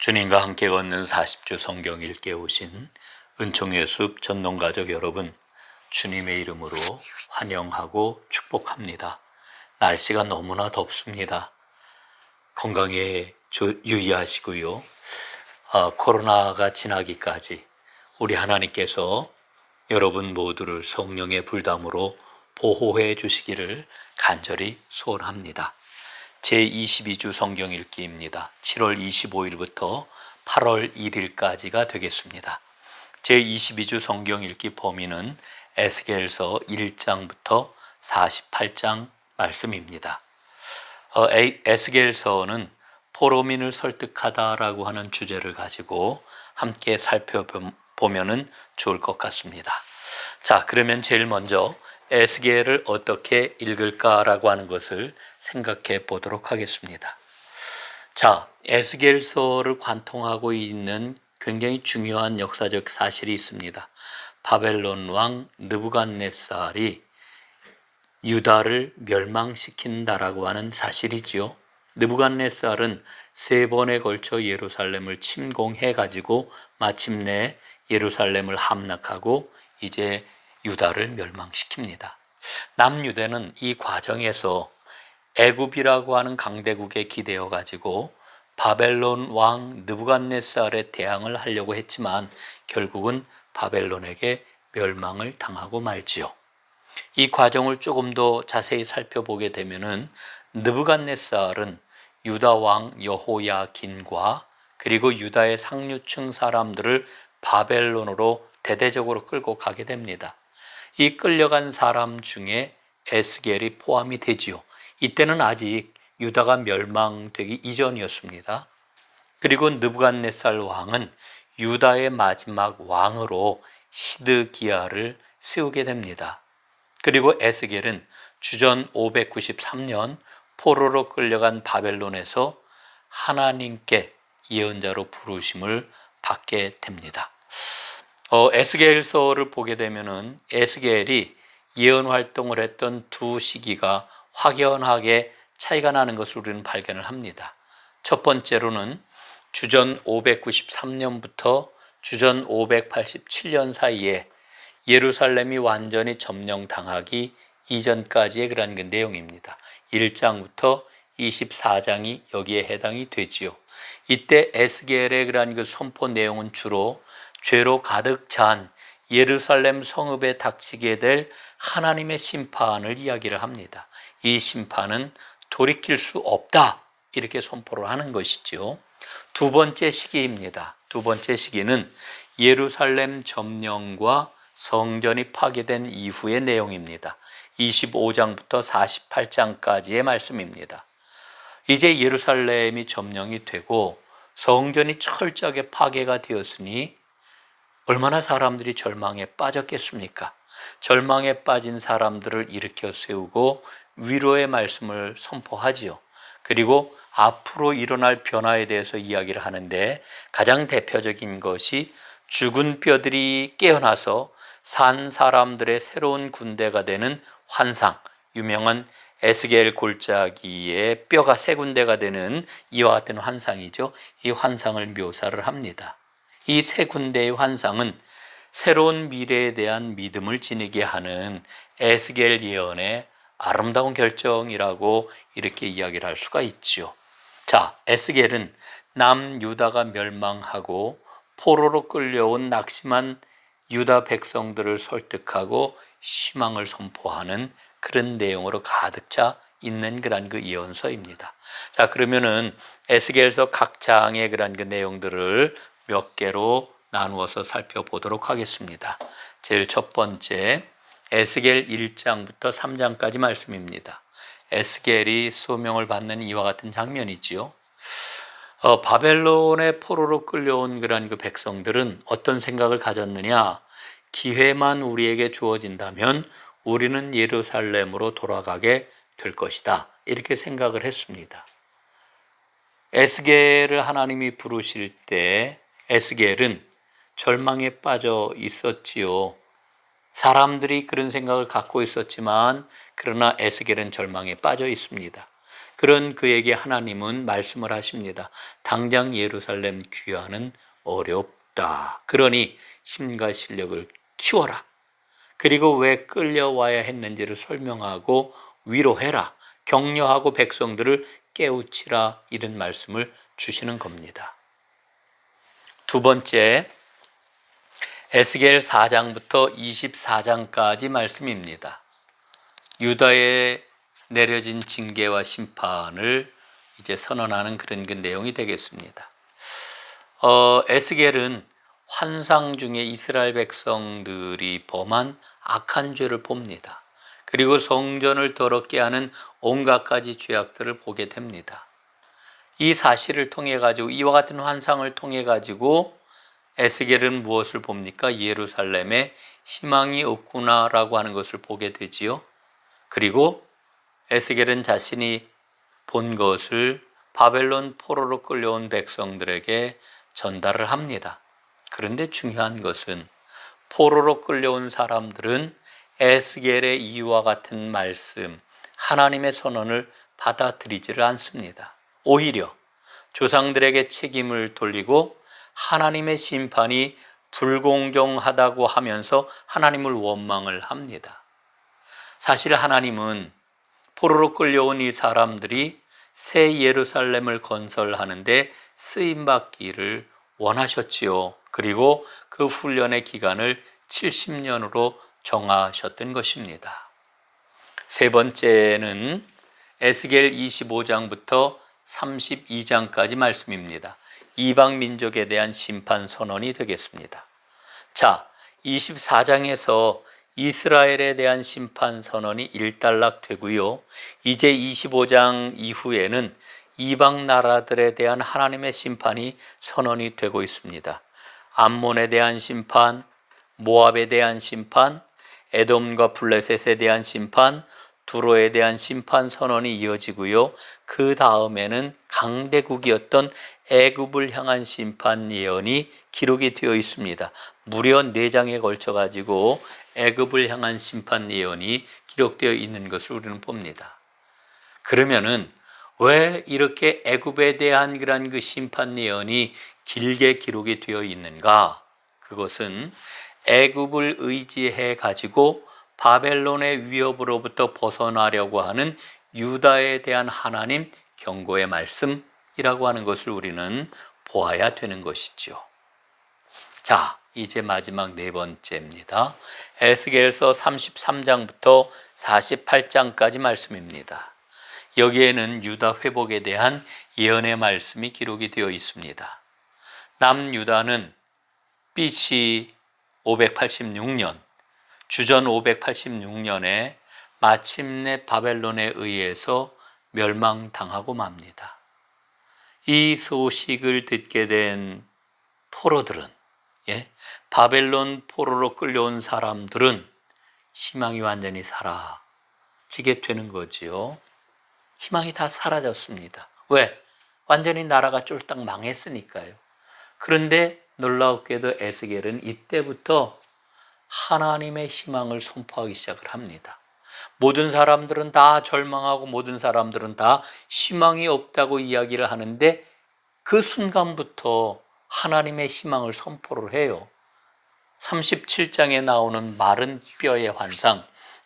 주님과 함께 걷는 40주 성경 읽기에 오신 은총의 숲 전농가족 여러분, 주님의 이름으로 환영하고 축복합니다. 날씨가 너무나 덥습니다. 건강에 유의하시고요. 코로나가 지나기까지 우리 하나님께서 여러분 모두를 성령의 불담으로 보호해 주시기를 간절히 소원합니다. 제22주 성경 읽기입니다. 7월 25일부터 8월 1일까지가 되겠습니다. 제22주 성경 읽기 범위는 에스겔서 1장부터 48장 말씀입니다. 에스겔서는 포로민을 설득하다라고 하는 주제를 가지고 함께 살펴보면 좋을 것 같습니다. 자, 그러면 제일 먼저 에스겔을 어떻게 읽을까라고 하는 것을 생각해 보도록 하겠습니다. 자, 에스겔서를 관통하고 있는 굉장히 중요한 역사적 사실이 있습니다. 바벨론 왕 느부갓네살이 유다를 멸망시킨다라고 하는 사실이지요. 느부갓네살은 3번에 걸쳐 예루살렘을 침공해 가지고 마침내 예루살렘을 함락하고 이제 유다를 멸망시킵니다. 남유대는 이 과정에서 애굽이라고 하는 강대국에 기대어 가지고 바벨론 왕 느부갓네살에 대항을 하려고 했지만 결국은 바벨론에게 멸망을 당하고 말지요. 이 과정을 조금 더 자세히 살펴보게 되면은 느부갓네살은 유다 왕 여호야긴과 그리고 유다의 상류층 사람들을 바벨론으로 대대적으로 끌고 가게 됩니다. 이 끌려간 사람 중에 에스겔이 포함이 되지요. 이때는 아직 유다가 멸망되기 이전이었습니다. 그리고 느부갓네살 왕은 유다의 마지막 왕으로 시드기야를 세우게 됩니다. 그리고 에스겔은 주전 593년 포로로 끌려간 바벨론에서 하나님께 예언자로 부르심을 받게 됩니다. 에스겔서를 보게 되면은 에스겔이 예언 활동을 했던 두 시기가 확연하게 차이가 나는 것을 우리는 발견을 합니다. 첫 번째로는 주전 593년부터 주전 587년 사이에 예루살렘이 완전히 점령당하기 이전까지의 그런 그 내용입니다. 1장부터 24장이 여기에 해당이 되지요. 이때 에스겔의 그런 그 선포 내용은 주로 죄로 가득 찬 예루살렘 성읍에 닥치게 될 하나님의 심판을 이야기를 합니다. 이 심판은 돌이킬 수 없다, 이렇게 선포를 하는 것이죠. 두 번째 시기입니다. 두 번째 시기는 예루살렘 점령과 성전이 파괴된 이후의 내용입니다. 25장부터 48장까지의 말씀입니다. 이제 예루살렘이 점령이 되고 성전이 철저하게 파괴가 되었으니 얼마나 사람들이 절망에 빠졌겠습니까? 절망에 빠진 사람들을 일으켜 세우고 위로의 말씀을 선포하지요. 그리고 앞으로 일어날 변화에 대해서 이야기를 하는데 가장 대표적인 것이 죽은 뼈들이 깨어나서 산 사람들의 새로운 군대가 되는 환상, 유명한 에스겔 골짜기에 뼈가 세 군데가 되는 이와 같은 환상이죠. 이 환상을 묘사를 합니다. 이 세 군데의 환상은 새로운 미래에 대한 믿음을 지니게 하는 에스겔 예언의 아름다운 결정이라고 이렇게 이야기를 할 수가 있죠. 자, 에스겔은 남유다가 멸망하고 포로로 끌려온 낙심한 유다 백성들을 설득하고 희망을 선포하는 그런 내용으로 가득 차 있는 그런 그 예언서입니다. 자, 그러면은 에스겔서 각 장의 그런 그 내용들을 몇 개로 나누어서 살펴보도록 하겠습니다. 제일 첫 번째 에스겔 1장부터 3장까지 말씀입니다. 에스겔이 소명을 받는 이와 같은 장면이지요. 바벨론의 포로로 끌려온 그런 그 백성들은 어떤 생각을 가졌느냐? 기회만 우리에게 주어진다면 우리는 예루살렘으로 돌아가게 될 것이다, 이렇게 생각을 했습니다. 에스겔을 하나님이 부르실 때 에스겔은 절망에 빠져 있었지요. 사람들이 그런 생각을 갖고 있었지만 그러나 에스겔은 절망에 빠져 있습니다. 그런 그에게 하나님은 말씀을 하십니다. 당장 예루살렘 귀환은 어렵다. 그러니 힘과 실력을 키워라. 그리고 왜 끌려와야 했는지를 설명하고 위로해라. 격려하고 백성들을 깨우치라. 이런 말씀을 주시는 겁니다. 두 번째, 에스겔 4장부터 24장까지 말씀입니다. 유다에 내려진 징계와 심판을 이제 선언하는 그런 그 내용이 되겠습니다. 에스겔은 환상 중에 이스라엘 백성들이 범한 악한 죄를 봅니다. 그리고 성전을 더럽게 하는 온갖 가지 죄악들을 보게 됩니다. 이 사실을 통해 가지고, 이와 같은 환상을 통해 가지고 에스겔은 무엇을 봅니까? 예루살렘에 희망이 없구나라고 하는 것을 보게 되지요. 그리고 에스겔은 자신이 본 것을 바벨론 포로로 끌려온 백성들에게 전달을 합니다. 그런데 중요한 것은 포로로 끌려온 사람들은 에스겔의 이와 같은 말씀, 하나님의 선언을 받아들이지를 않습니다. 오히려 조상들에게 책임을 돌리고 하나님의 심판이 불공정하다고 하면서 하나님을 원망을 합니다. 사실 하나님은 포로로 끌려온 이 사람들이 새 예루살렘을 건설하는데 쓰임받기를 원하셨지요. 그리고 그 훈련의 기간을 70년으로 정하셨던 것입니다. 세 번째는 에스겔 25장부터 32장까지 말씀입니다. 이방 민족에 대한 심판 선언이 되겠습니다. 자, 24장에서 이스라엘에 대한 심판 선언이 일단락되고요. 이제 25장 이후에는 이방 나라들에 대한 하나님의 심판이 선언이 되고 있습니다. 암몬에 대한 심판, 모압에 대한 심판, 에돔과 블레셋에 대한 심판, 두로에 대한 심판 선언이 이어지고요. 그 다음에는 강대국이었던 애굽을 향한 심판 예언이 기록이 되어 있습니다. 무려 4장에 걸쳐 가지고 애굽을 향한 심판 예언이 기록되어 있는 것을 우리는 봅니다. 그러면은 왜 이렇게 애굽에 대한 그런 그 심판 예언이 길게 기록이 되어 있는가? 그것은 애굽을 의지해 가지고 바벨론의 위협으로부터 벗어나려고 하는 유다에 대한 하나님 경고의 말씀이라고 하는 것을 우리는 보아야 되는 것이죠. 자, 이제 마지막 네 번째입니다. 에스겔서 33장부터 48장까지 말씀입니다. 여기에는 유다 회복에 대한 예언의 말씀이 기록이 되어 있습니다. 남유다는 BC 586년, 주전 586년에 마침내 바벨론에 의해서 멸망당하고 맙니다. 이 소식을 듣게 된 포로들은, 바벨론 포로로 끌려온 사람들은 희망이 완전히 사라지게 되는 거지요. 희망이 다 사라졌습니다. 왜? 완전히 나라가 쫄딱 망했으니까요. 그런데 놀랍게도 에스겔은 이때부터 하나님의 희망을 선포하기 시작을 합니다. 모든 사람들은 다 절망하고 모든 사람들은 다 희망이 없다고 이야기를 하는데 그 순간부터 하나님의 희망을 선포를 해요. 37장에 나오는 마른 뼈의 환상,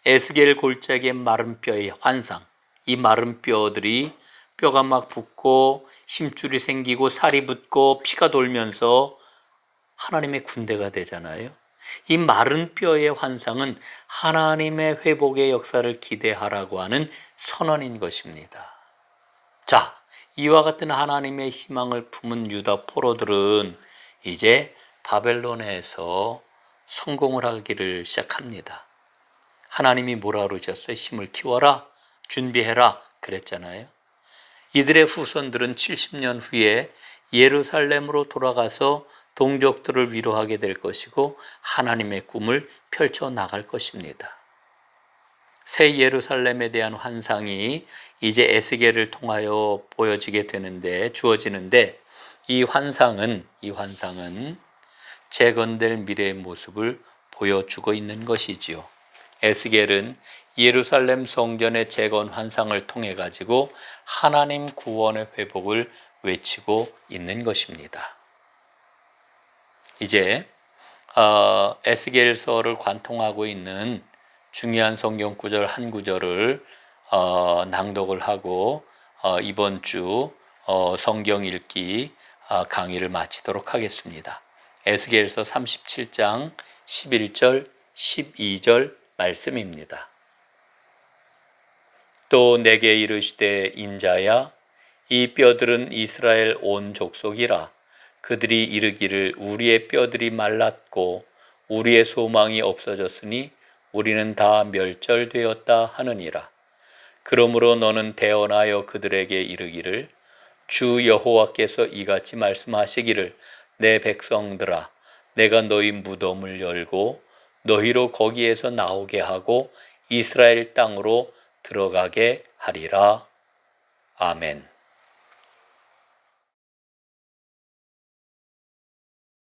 에스겔 골짜기의 마른 뼈의 환상, 이 마른 뼈들이 뼈가 막 붓고 힘줄이 생기고 살이 붙고 피가 돌면서 하나님의 군대가 되잖아요. 이 마른 뼈의 환상은 하나님의 회복의 역사를 기대하라고 하는 선언인 것입니다. 자, 이와 같은 하나님의 희망을 품은 유다 포로들은 이제 바벨론에서 성공을 하기를 시작합니다. 하나님이 뭐라 그러셨어요? 힘을 키워라, 준비해라 그랬잖아요. 이들의 후손들은 70년 후에 예루살렘으로 돌아가서 동족들을 위로하게 될 것이고 하나님의 꿈을 펼쳐나갈 것입니다. 새 예루살렘에 대한 환상이 이제 에스겔을 통하여 보여지게 되는데, 주어지는데 이 환상은 재건될 미래의 모습을 보여주고 있는 것이지요. 에스겔은 예루살렘 성전의 재건 환상을 통해 가지고 하나님 구원의 회복을 외치고 있는 것입니다. 이제 에스겔서를 관통하고 있는 중요한 성경 구절 한 구절을 낭독을 하고 이번 주 성경 읽기 강의를 마치도록 하겠습니다. 에스겔서 37장 11절 12절 말씀입니다. 또 내게 이르시되 인자야 이 뼈들은 이스라엘 온 족속이라. 그들이 이르기를 우리의 뼈들이 말랐고 우리의 소망이 없어졌으니 우리는 다 멸절되었다 하느니라. 그러므로 너는 대언하여 그들에게 이르기를 주 여호와께서 이같이 말씀하시기를 내 백성들아 내가 너희 무덤을 열고 너희로 거기에서 나오게 하고 이스라엘 땅으로 들어가게 하리라. 아멘.